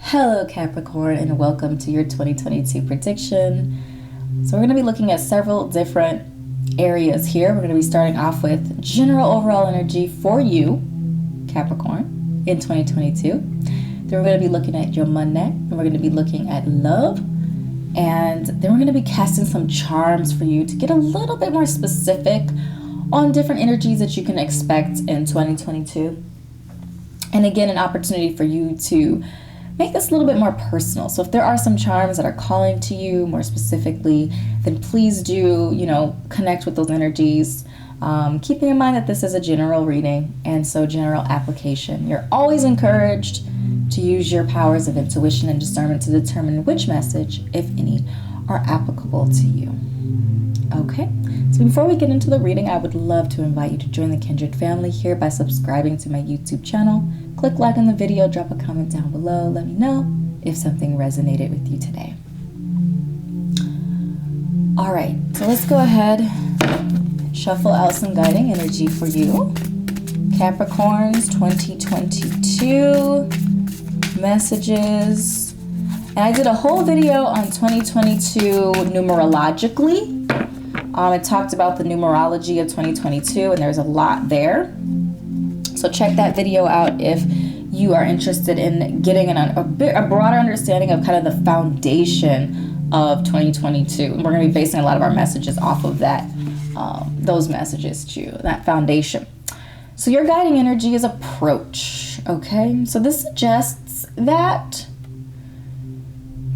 Hello Capricorn, and welcome to your 2022 prediction. So we're going to be looking at several different areas here. We're going to be starting off with general overall energy for you, Capricorn, in 2022. Then we're going to be looking at your Monday, and we're going to be looking at love. And then we're going to be casting some charms for you to get a little bit more specific on different energies that you can expect in 2022. And again, an opportunity for you to make this a little bit more personal. So if there are some charms that are calling to you more specifically, then please do, connect with those energies. Keeping in mind that this is a general reading and so general application. You're always encouraged to use your powers of intuition and discernment to determine which message, if any, are applicable to you. Okay, so before we get into the reading, I would love to invite you to join the Kindred family here by subscribing to my YouTube channel. Click like on the video, drop a comment down below, let me know if something resonated with you today. All right, so let's go ahead, shuffle out some guiding energy for you. Capricorns 2022 messages. And I did a whole video on 2022 numerologically. It talked about the numerology of 2022, and there's a lot there. So check that video out if you are interested in getting a broader understanding of kind of the foundation of 2022. And we're going to be basing a lot of our messages off of that, those messages too, that foundation. So your guiding energy is approach, okay? So this suggests that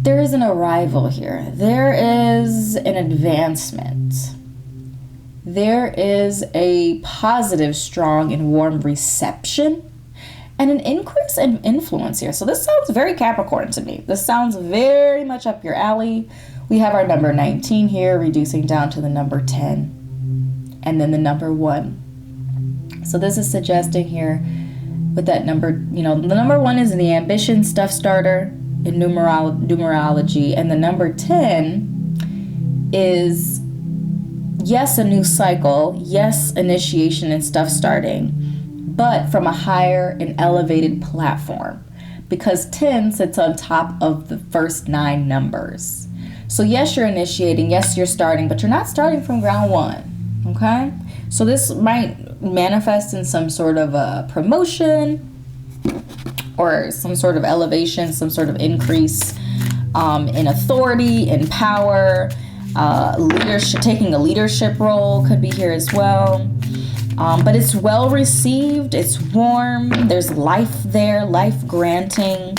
there is an arrival here. There is an advancement. There is a positive, strong, and warm reception and an increase in influence here. So this sounds very Capricorn to me. This sounds very much up your alley. We have our number 19 here, reducing down to the number 10 and then the number 1. So this is suggesting here with that number, the number 1 is the ambition stuff starter in numerology, and the number 10 is, yes, a new cycle, yes, initiation and stuff starting, but from a higher and elevated platform, because 10 sits on top of the first 9 numbers. So yes, you're initiating, yes, you're starting, but you're not starting from ground 1, okay? So this might manifest in some sort of a promotion or some sort of elevation, some sort of increase in authority, in power, leadership, taking a leadership role could be here as well. But it's well received, it's warm, there's life there, life granting,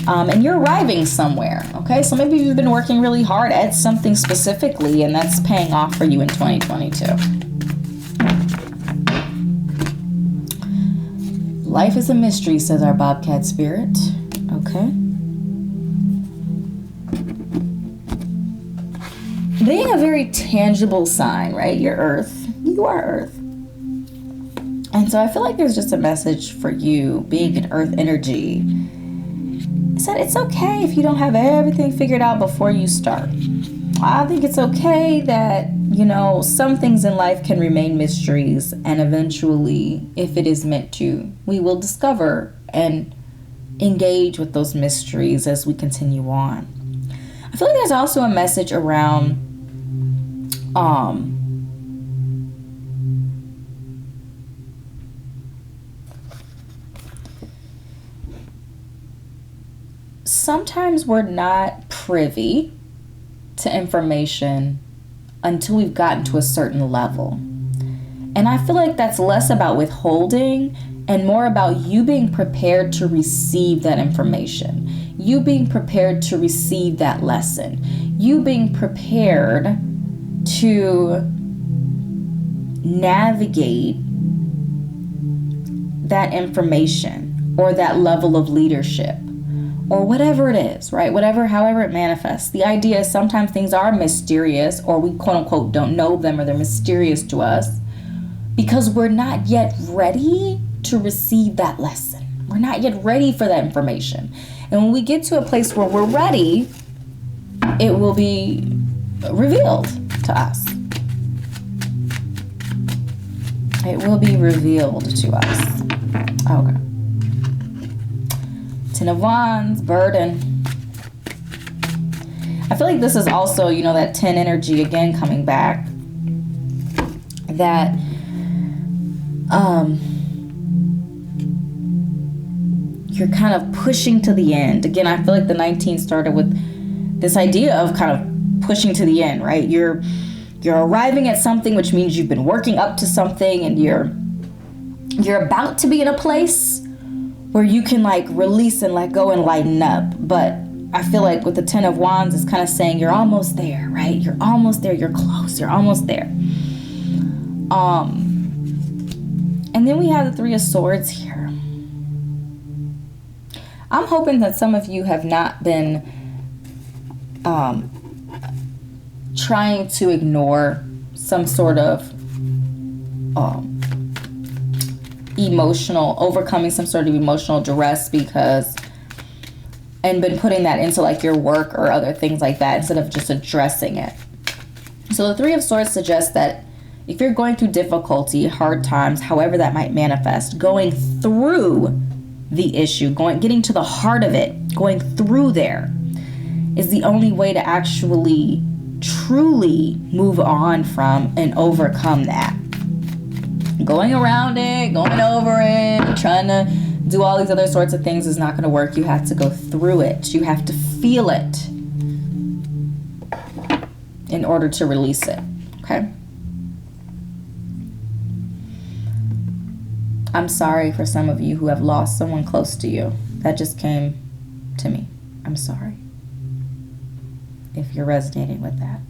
and you're arriving somewhere, okay? So maybe you've been working really hard at something specifically, and that's paying off for you in 2022. Life is a mystery, says our Bobcat spirit. Okay. Being a very tangible sign, right? You're Earth. You are Earth. And so I feel like there's just a message for you, being an Earth energy. Is that it's okay if you don't have everything figured out before you start. I think it's okay that, some things in life can remain mysteries, and eventually, if it is meant to, we will discover and engage with those mysteries as we continue on. I feel like there's also a message around sometimes we're not privy to information until we've gotten to a certain level. And I feel like that's less about withholding and more about you being prepared to receive that information. You being prepared to receive that lesson. You being prepared to navigate that information or that level of leadership or whatever it is, right? However it manifests. The idea is sometimes things are mysterious, or we quote unquote don't know them, or they're mysterious to us because we're not yet ready to receive that lesson. We're not yet ready for that information. And when we get to a place where we're ready, it will be revealed to us. It will be revealed to us. Okay. Ten of Wands, burden. I feel like this is also, you know, that 10 energy again coming back. That you're kind of pushing to the end. Again, I feel like the 19 started with this idea of kind of pushing to the end, right? You're arriving at something, which means you've been working up to something, and you're about to be in a place where you can like release and let go and lighten up. But I feel like with the 10 of Wands, it's kind of saying you're almost there, right? You're almost there. You're close. You're almost there. And then we have the 3 of Swords here. I'm hoping that some of you have not been trying to ignore some sort of overcoming some sort of emotional duress and been putting that into like your work or other things like that instead of just addressing it. So the 3 of Swords suggests that if you're going through difficulty, hard times, however that might manifest, going through the issue, getting to the heart of it, going through there is the only way to actually truly move on from and overcome that. Going around it, going over it, trying to do all these other sorts of things is not going to work. You have to go through it. You have to feel it in order to release it. Okay? I'm sorry for some of you who have lost someone close to you. That just came to me. I'm sorry if you're resonating with that.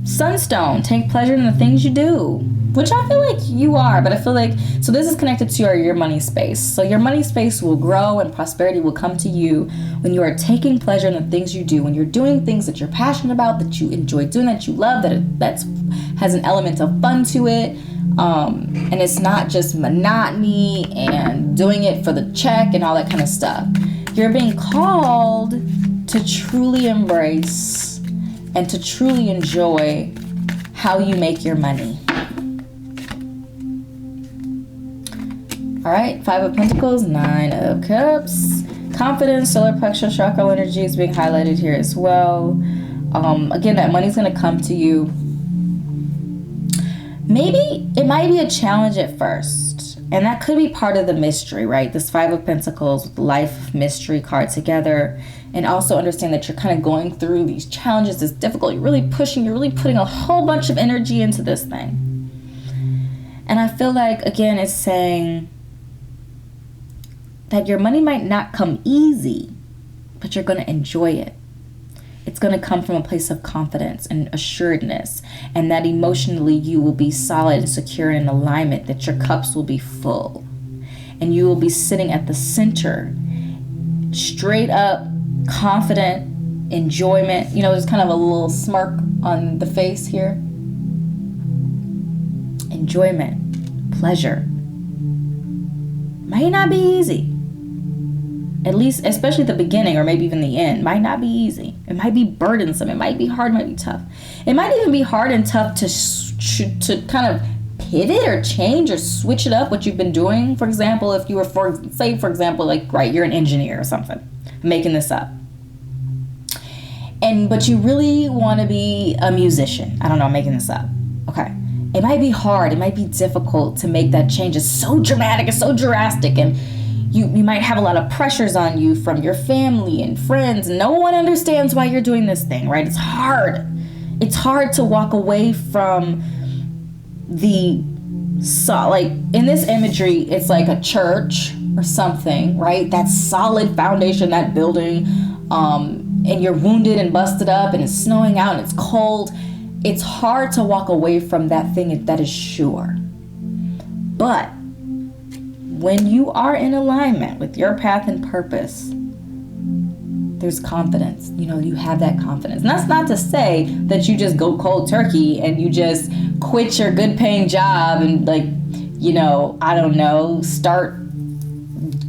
Sunstone, take pleasure in the things you do, which I feel like you are, but I feel like, so this is connected to your money space. So your money space will grow and prosperity will come to you when you are taking pleasure in the things you do, when you're doing things that you're passionate about, that you enjoy doing, that you love, that has an element of fun to it. And it's not just monotony and doing it for the check and all that kind of stuff. You're being called to truly embrace and to truly enjoy how you make your money. All right, 5 of Pentacles, 9 of Cups. Confidence, solar plexus, chakra energy is being highlighted here as well. Again, that money's going to come to you. Maybe it might be a challenge at first, and that could be part of the mystery, right? This 5 of Pentacles with the life mystery card together. And also understand that you're kind of going through these challenges, this difficult, you're really pushing, you're really putting a whole bunch of energy into this thing. And I feel like, again, it's saying that your money might not come easy, but you're going to enjoy it. It's going to come from a place of confidence and assuredness, and that emotionally you will be solid and secure and in alignment, that your cups will be full. And you will be sitting at the center, straight up, confident, enjoyment. You know, there's kind of a little smirk on the face here. Enjoyment, pleasure. Might not be easy. At least, especially the beginning or maybe even the end, might not be easy. It might be burdensome. It might be hard, might be tough. It might even be hard and tough to kind of pivot or change or switch it up what you've been doing. For example, if you were, for example, like, right, you're an engineer or something. I'm making this up. But you really want to be a musician. I don't know, I'm making this up. Okay. It might be hard. It might be difficult to make that change. It's so dramatic. It's so drastic. And you might have a lot of pressures on you from your family and friends. No one understands why you're doing this thing, right? It's hard. It's hard to walk away from like in this imagery, it's like a church or something, right? That solid foundation, that building, and you're wounded and busted up and it's snowing out and it's cold. It's hard to walk away from that thing that is sure. But when you are in alignment with your path and purpose, there's confidence. You know, you have that confidence. And that's not to say that you just go cold turkey and you just quit your good paying job and, like, you know, I don't know, start,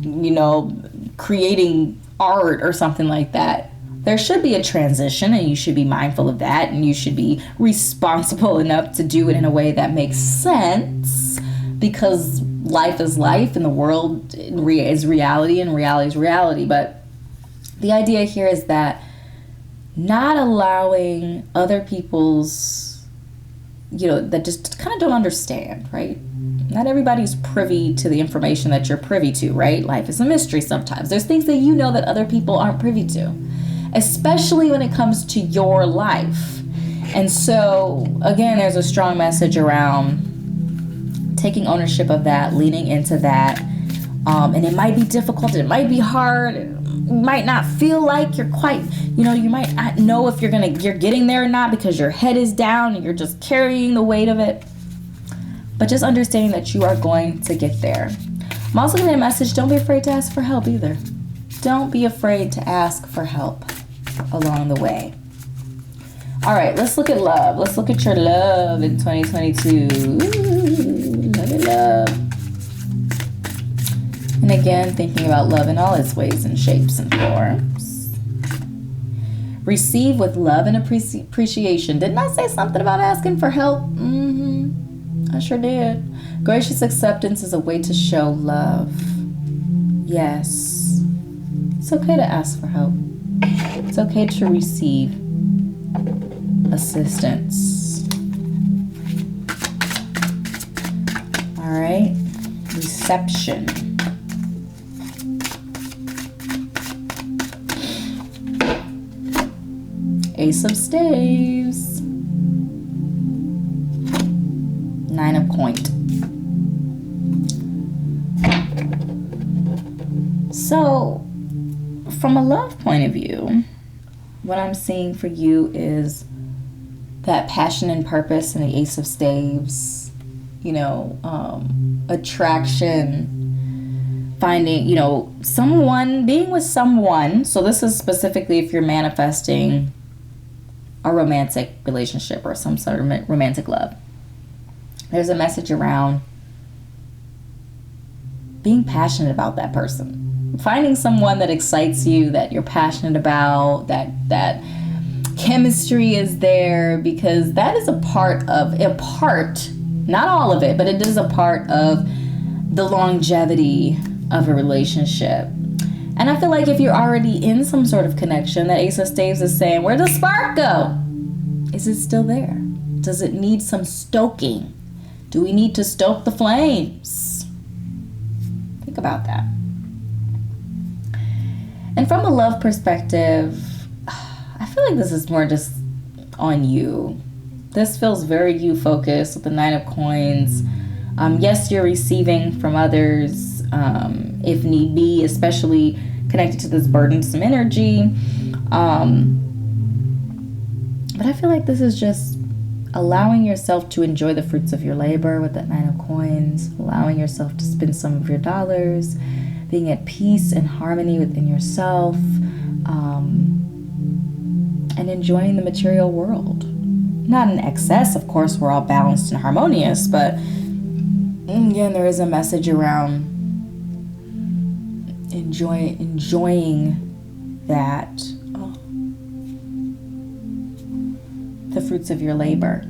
you know, creating art or something like that. there should be a transition, and you should be mindful of that, and you should be responsible enough to do it in a way that makes sense, because life is life and the world is reality and reality is reality. But the idea here is that not allowing other people's, that just kind of don't understand, right? Not everybody's privy to the information that you're privy to, right? Life is a mystery sometimes. There's things that that other people aren't privy to, especially when it comes to your life. And so, again, there's a strong message around taking ownership of that, leaning into that. And it might be difficult. It might be hard. You might not feel like you're quite, you might not know if you're getting there or not, because your head is down and you're just carrying the weight of it. But just understanding that you are going to get there. I'm also getting a message, don't be afraid to ask for help either. Don't be afraid to ask for help along the way. All right, let's look at love. Let's look at your love in 2022. Ooh, love. And again, thinking about love in all its ways and shapes and forms. Receive with love and appreciation. Didn't I say something about asking for help? I sure did. Gracious acceptance is a way to show love. Yes. It's okay to ask for help. It's okay to receive assistance. All right. Reception. Ace of Staves. 9 of Coins. So, from a love point of view, what I'm seeing for you is that passion and purpose in the Ace of Staves, attraction, finding, someone, being with someone. So this is specifically if you're manifesting a romantic relationship or some sort of romantic love. There's a message around being passionate about that person. Finding someone that excites you, that you're passionate about, that chemistry is there, because that is a part, not all of it, but it is a part of the longevity of a relationship. And I feel like if you're already in some sort of connection, that Ace of Staves is saying, where does the spark go? Is it still there? Does it need some stoking? Do we need to stoke the flames? Think about that. And from a love perspective, I feel like this is more just on you. This feels very you focused with the 9 of Coins. Yes, you're receiving from others if need be, especially connected to this burdensome energy. But I feel like this is just allowing yourself to enjoy the fruits of your labor with that 9 of Coins, allowing yourself to spend some of your dollars, being at peace and harmony within yourself, and enjoying the material world. Not in excess, of course, we're all balanced and harmonious, but again, there is a message around enjoying that, the fruits of your labor,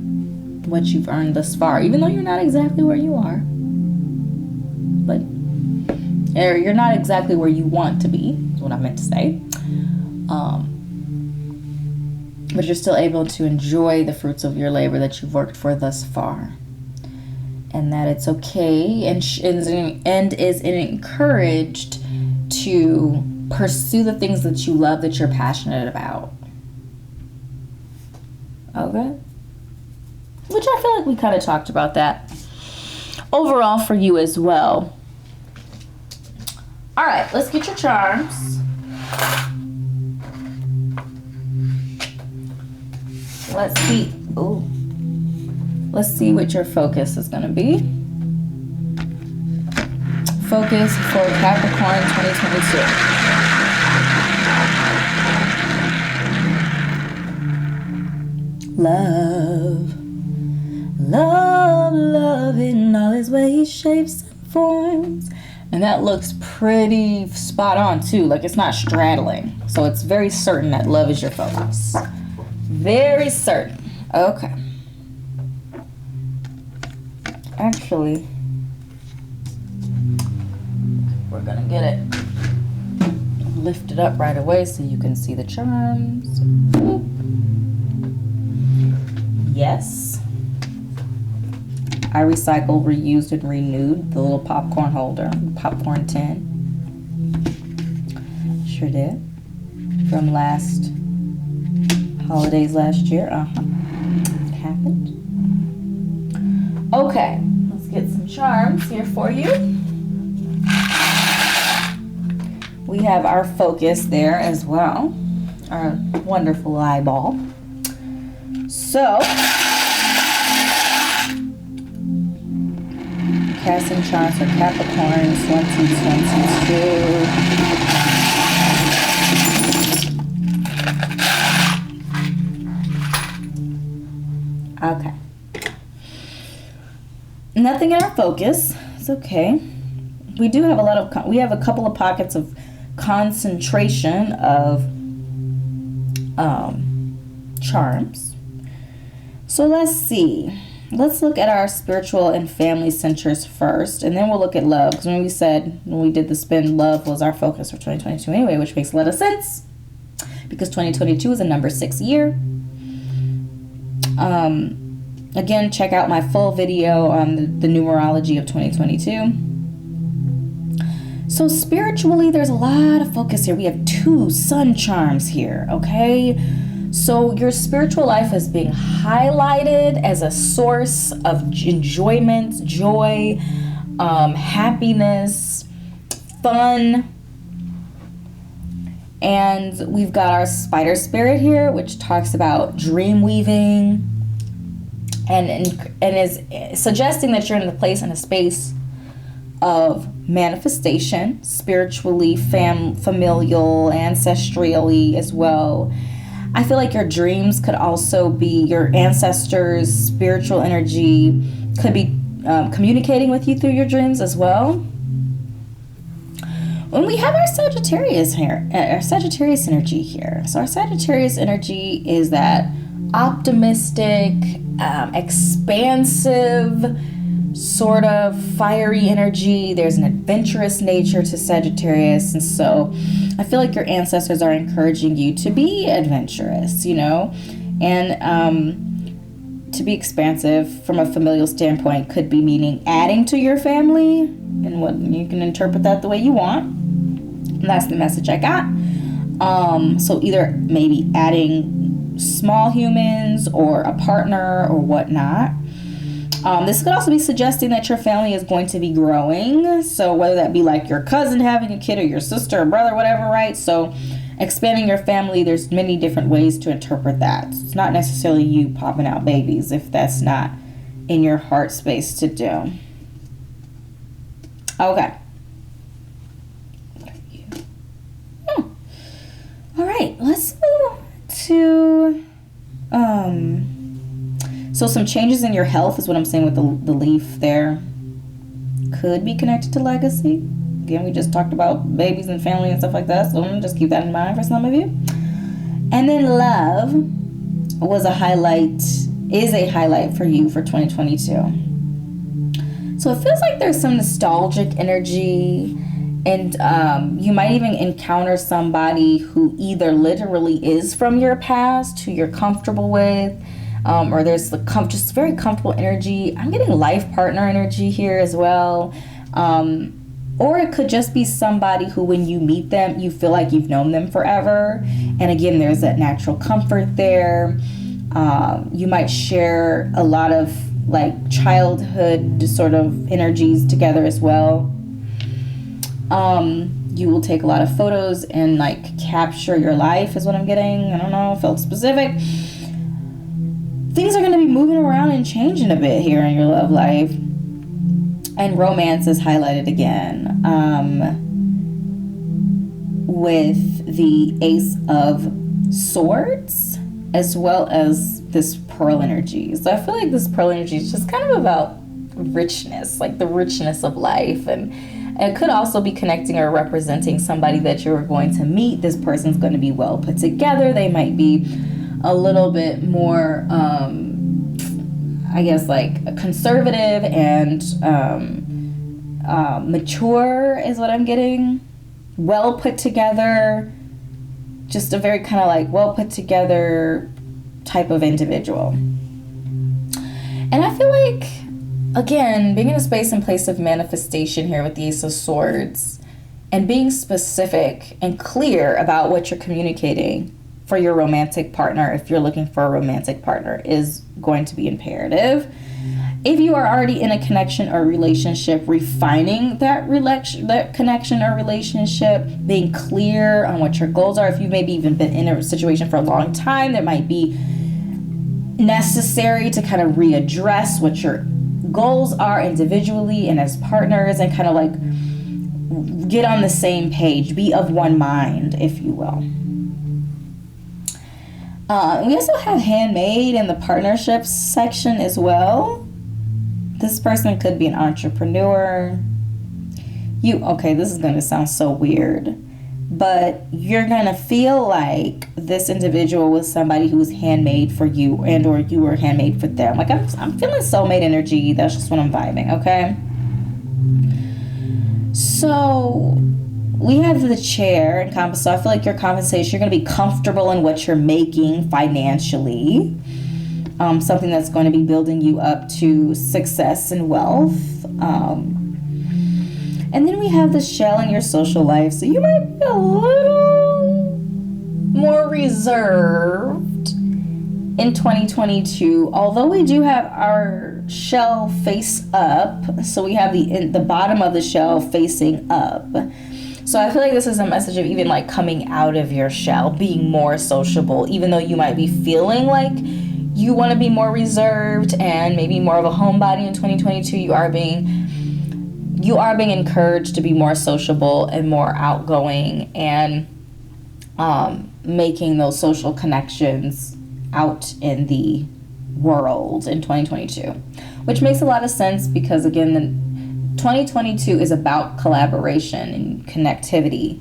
what you've earned thus far, even though you're not exactly where you are, but you're not exactly where you want to be, is what I meant to say. But you're still able to enjoy the fruits of your labor that you've worked for thus far. And that it's okay and is encouraged to pursue the things that you love, that you're passionate about. Okay? Which I feel like we kind of talked about that overall for you as well. All right, let's get your charms. Let's see. Ooh. Let's see what your focus is going to be. Focus for Capricorn 2022. Love. Love, love in all its ways, shapes, and forms. And that looks pretty spot on too. Like it's not straddling. So it's very certain that love is your focus. Very certain. Okay. Actually, we're gonna get it lifted up right away so you can see the charms. Boop. Yes. I recycled, reused, and renewed the little popcorn holder, popcorn tin. Sure did. From last holidays last year. It happened. Okay, let's get some charms here for you. We have our focus there as well. Our wonderful eyeball. So, casting charms for Capricorn 2022. Okay. Nothing in our focus. It's okay. We do have we have a couple of pockets of concentration of charms. So let's see. Let's look at our spiritual and family centers first, and then we'll look at love. Because when we did the spin, love was our focus for 2022 anyway, which makes a lot of sense. Because 2022 is a number 6 year. Again, check out my full video on the numerology of 2022. So spiritually, there's a lot of focus here. We have 2 sun charms here, okay? So your spiritual life is being highlighted as a source of enjoyment, joy, happiness, fun. And we've got our spider spirit here, which talks about dream weaving and is suggesting that you're in the place and a space of manifestation, spiritually, familial, ancestrally as well. I feel like your dreams could also be your ancestors' spiritual energy could be communicating with you through your dreams as well. When we have our Sagittarius here, our Sagittarius energy here. So our Sagittarius energy is that optimistic, expansive, sort of fiery energy. There's an adventurous nature to Sagittarius, and so I feel like your ancestors are encouraging you to be adventurous, you know, and to be expansive from a familial standpoint could be meaning adding to your family, and what you can interpret that the way you want. And that's the message I got. So either maybe adding small humans or a partner or whatnot. This could also be suggesting that your family is going to be growing. So whether that be like your cousin having a kid or your sister or brother, whatever, right? So expanding your family, there's many different ways to interpret that. It's not necessarily you popping out babies if that's not in your heart space to do. Okay. All right, let's move to so some changes in your health is what I'm saying with the leaf there. Could be connected to legacy. Again, we just talked about babies and family and stuff like that, so just keep that in mind for some of you. And then love is a highlight for you for 2022. So it feels like there's some nostalgic energy, and you might even encounter somebody who either literally is from your past, who you're comfortable with, or there's the just very comfortable energy. I'm getting life partner energy here as well. Or it could just be somebody who, when you meet them, you feel like you've known them forever. And again, there's that natural comfort there. You might share a lot of like childhood sort of energies together as well. You will take a lot of photos and like capture your life is what I'm getting. I don't know, felt specific. Things are going to be moving around and changing a bit here in your love life. And romance is highlighted again with the Ace of Swords as well as this Pearl energy. So I feel like this Pearl energy is just kind of about richness, like the richness of life. And It could also be connecting or representing somebody that you're going to meet. This person's going to be well put together. They might be a little bit more, I guess, like conservative and mature is what I'm getting. Well put together. Just a very kind of like well put together type of individual. And I feel like, again, being in a space and place of manifestation here with the Ace of Swords and being specific and clear about what you're communicating for your romantic partner, if you're looking for a romantic partner, is going to be imperative. If you are already in a connection or relationship, refining that connection or relationship, being clear on what your goals are. If you've maybe even been in a situation for a long time, that might be necessary to kind of readdress what your goals are individually and as partners, and kind of like get on the same page, be of one mind, if you will. We also have handmade in the partnerships section as well. This person could be an entrepreneur. Okay, this is going to sound so weird, but you're going to feel like this individual was somebody who was handmade for you, and or you were handmade for them. Like I'm feeling soulmate energy. That's just what I'm vibing, okay? So we have the chair and compass. So I feel like your compensation, you're going to be comfortable in what you're making financially. Something that's going to be building you up to success and wealth. And then we have the shell in your social life. So you might be a little more reserved in 2022. Although we do have our shell face up. So we have the bottom of the shell facing up. So I feel like this is a message of even like coming out of your shell, being more sociable, even though you might be feeling like you want to be more reserved and maybe more of a homebody in 2022. You are being encouraged to be more sociable and more outgoing, and making those social connections out in the world in 2022, which makes a lot of sense because, again, 2022 is about collaboration and connectivity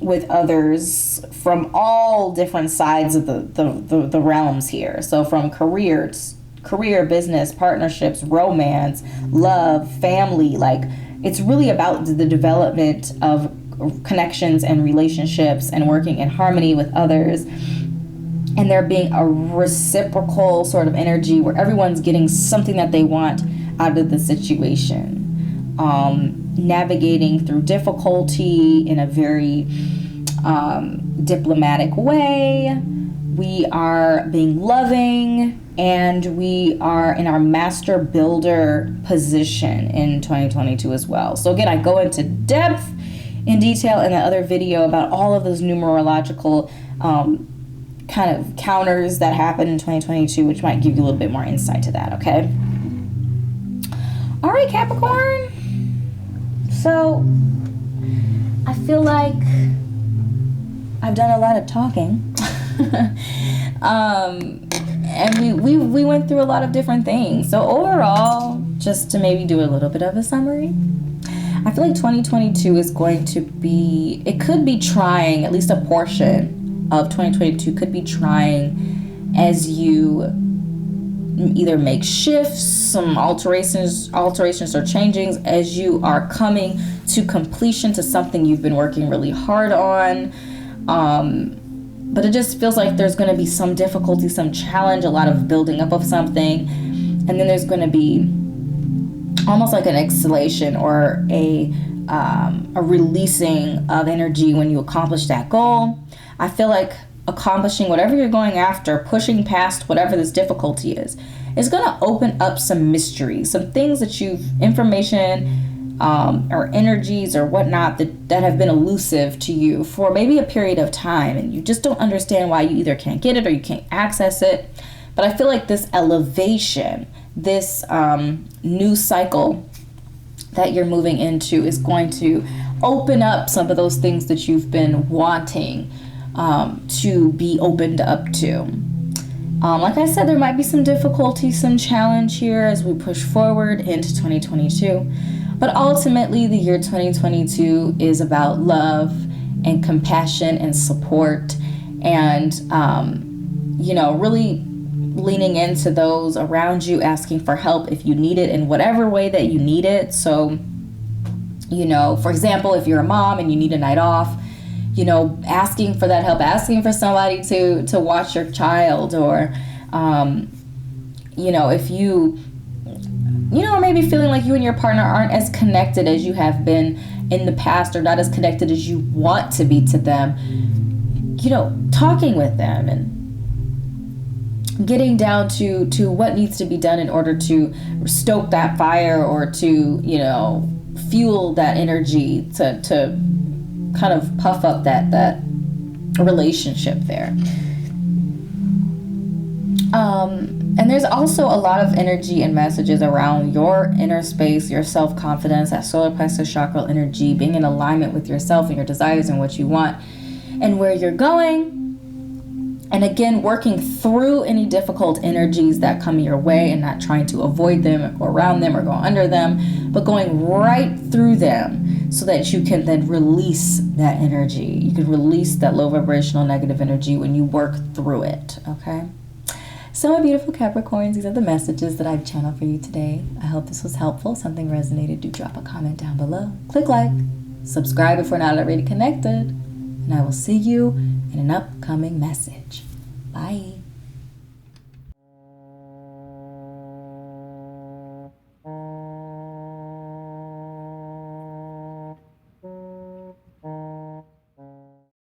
with others from all different sides of the realms here. So from career, business, partnerships, romance, love, family, like it's really about the development of connections and relationships and working in harmony with others. And there being a reciprocal sort of energy where everyone's getting something that they want out of the situation. Navigating through difficulty in a very diplomatic way. We are being loving, and we are in our master builder position in 2022 as well. So again, I go into depth in detail in the other video about all of those numerological kind of counters that happen in 2022, which might give you a little bit more insight to that, okay? All right, Capricorn. So I feel like I've done a lot of talking. And we went through a lot of different things. So overall, just to maybe do a little bit of a summary, I feel like 2022 is going to be, it could be trying, at least a portion of 2022 could be trying as you either make shifts, some alterations or changings as you are coming to completion to something you've been working really hard on. But it just feels like there's going to be some difficulty, some challenge, a lot of building up of something. And then there's going to be almost like an exhalation or a releasing of energy when you accomplish that goal. I feel like accomplishing whatever you're going after, pushing past whatever this difficulty is going to open up some mysteries, some things that information or energies or whatnot that have been elusive to you for maybe a period of time, and you just don't understand why you either can't get it or you can't access it. But I feel like this elevation, this new cycle that you're moving into is going to open up some of those things that you've been wanting to be opened up to. Like I said, there might be some difficulty, some challenge here as we push forward into 2022. But ultimately, the year 2022 is about love and compassion and support and, you know, really leaning into those around you, asking for help if you need it in whatever way that you need it. So, you know, for example, if you're a mom and you need a night off, you know, asking for that help, asking for somebody to watch your child, or, you know, if you know, maybe feeling like you and your partner aren't as connected as you have been in the past, or not as connected as you want to be to them, you know, talking with them and getting down to what needs to be done in order to stoke that fire, or to, you know, fuel that energy to kind of puff up that relationship there. And there's also a lot of energy and messages around your inner space, your self-confidence, that solar plexus chakra energy, being in alignment with yourself and your desires and what you want and where you're going. And again, working through any difficult energies that come your way and not trying to avoid them or go around them or go under them, but going right through them so that you can then release that energy. You can release that low vibrational negative energy when you work through it, okay? So my beautiful Capricorns, these are the messages that I've channeled for you today. I hope this was helpful. Something resonated, do drop a comment down below. Click like, subscribe if we're not already connected, and I will see you in an upcoming message. Bye.